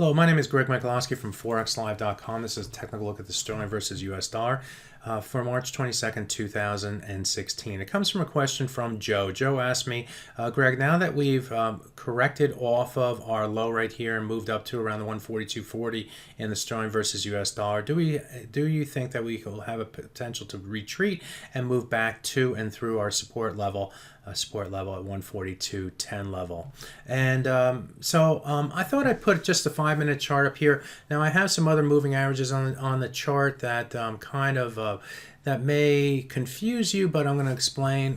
Hello, my name is Greg Michalowski from ForexLive.com. This is a technical look at the sterling versus US dollar for March 22nd, 2016. It comes from a question from Joe. Joe asked me, Greg, now that we've corrected off of our low right here and moved up to around the 142.40 in the sterling versus US dollar, do you think that we will have a potential to retreat and move back to and through our support level at 142.10 level? And I thought I'd put just a 5-minute chart up here. Now I have some other moving averages on the chart that that may confuse you, but I'm going to explain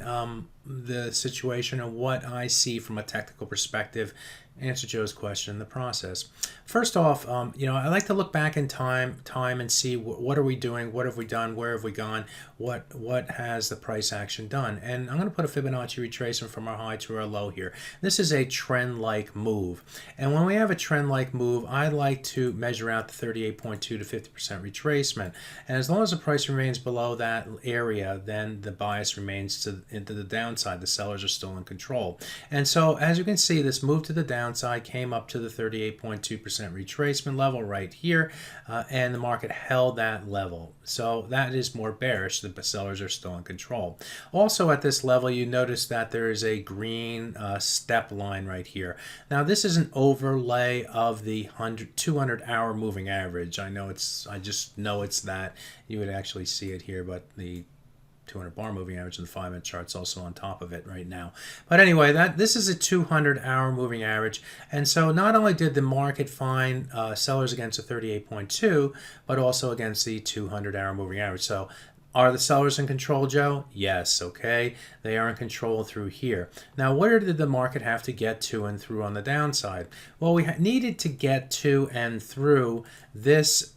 the situation and what I see from a technical perspective. Answer Joe's question in the process. First off, I like to look back in time and see what are we doing, what have we done, where have we gone, what has the price action done. And I'm going to put a Fibonacci retracement from our high to our low here. This is a trend-like move. And when we have a trend-like move, I like to measure out the 38.2 to 50% retracement. And as long as the price remains below that area, then the bias remains into the downside. The sellers are still in control. And so as you can see, this move to the downside came up to the 38.2% retracement level right here, and the market held that level. So that is more bearish. The sellers are still in control. Also at this level, you notice that there is a green step line right here. Now this is an overlay of the 200-hour moving average. I just know it's that. You would actually see it here, but the 200 bar moving average in the 5-minute chart's also on top of it right now. But anyway, this is a 200-hour moving average, and so not only did the market find sellers against a 38.2, but also against the 200-hour moving average. So are the sellers in control, Joe? Yes, okay. They are in control through here. Now, where did the market have to get to and through on the downside? Well, we needed to get to and through this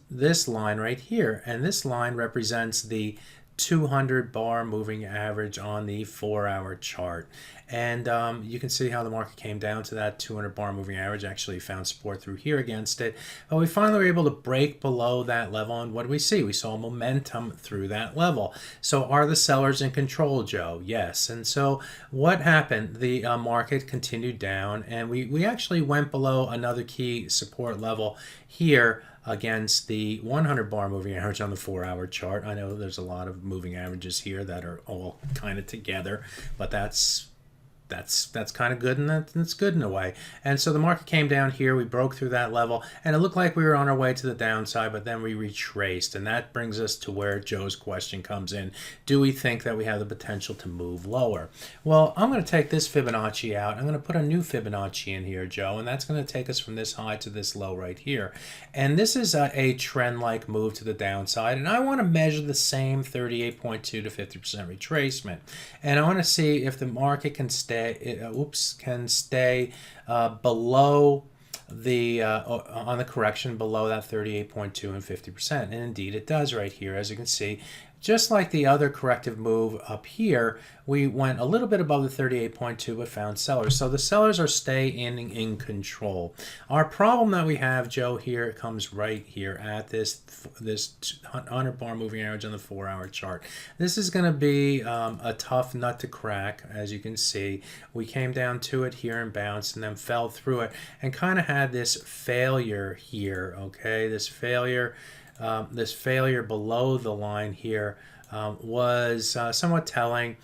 line right here, and this line represents the 200 bar moving average on the 4-hour chart. And you can see how the market came down to that 200 bar moving average, actually found support through here against it. But we finally were able to break below that level, and what do we see? We saw momentum through that level. So are the sellers in control, Joe? Yes. And so what happened? The market continued down, and we actually went below another key support level here against the 100 bar moving average on the 4-hour chart. I know there's a lot of moving averages here that are all kind of together, but that's kind of good, and that's good in a way. And so the market came down here, we broke through that level, and it looked like we were on our way to the downside, but then we retraced, and that brings us to where Joe's question comes in. Do we think that we have the potential to move lower? Well, I'm going to take this Fibonacci out. I'm going to put a new Fibonacci in here, Joe, and that's going to take us from this high to this low right here. And this is a trend-like move to the downside, and I want to measure the same 38.2 to 50% retracement. And I want to see if the market can stay below the on the correction below that 38.2 and 50%, and indeed it does right here. As you can see, just like the other corrective move up here, we went a little bit above the 38.2 but found sellers. So the sellers are staying in control. Our problem that we have, Joe, here comes right here at this 100 bar moving average on the 4-hour chart. This is going to be a tough nut to crack. As you can see, we came down to it here and bounced and then fell through it and kind of had this failure here. Okay, this failure below the line here was somewhat telling.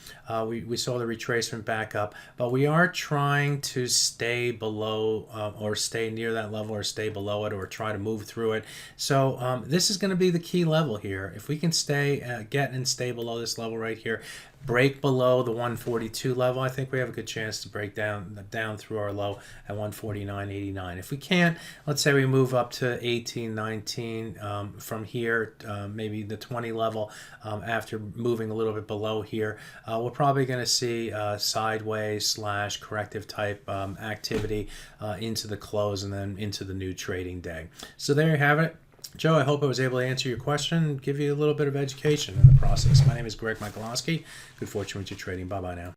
We saw the retracement back up, but we are trying to stay below or stay near that level or stay below it or try to move through it. So this is going to be the key level here. If we can get and stay below this level right here, break below the 142 level, I think we have a good chance to break down through our low at 149.89. If we can't, let's say we move up to 18.19 from here, maybe the 20 level, after moving a little bit below here, we're probably going to see sideways / corrective type activity into the close and then into the new trading day. So there you have it. Joe, I hope I was able to answer your question and give you a little bit of education in the process. My name is Greg Michalowski. Good fortune with your trading. Bye-bye now.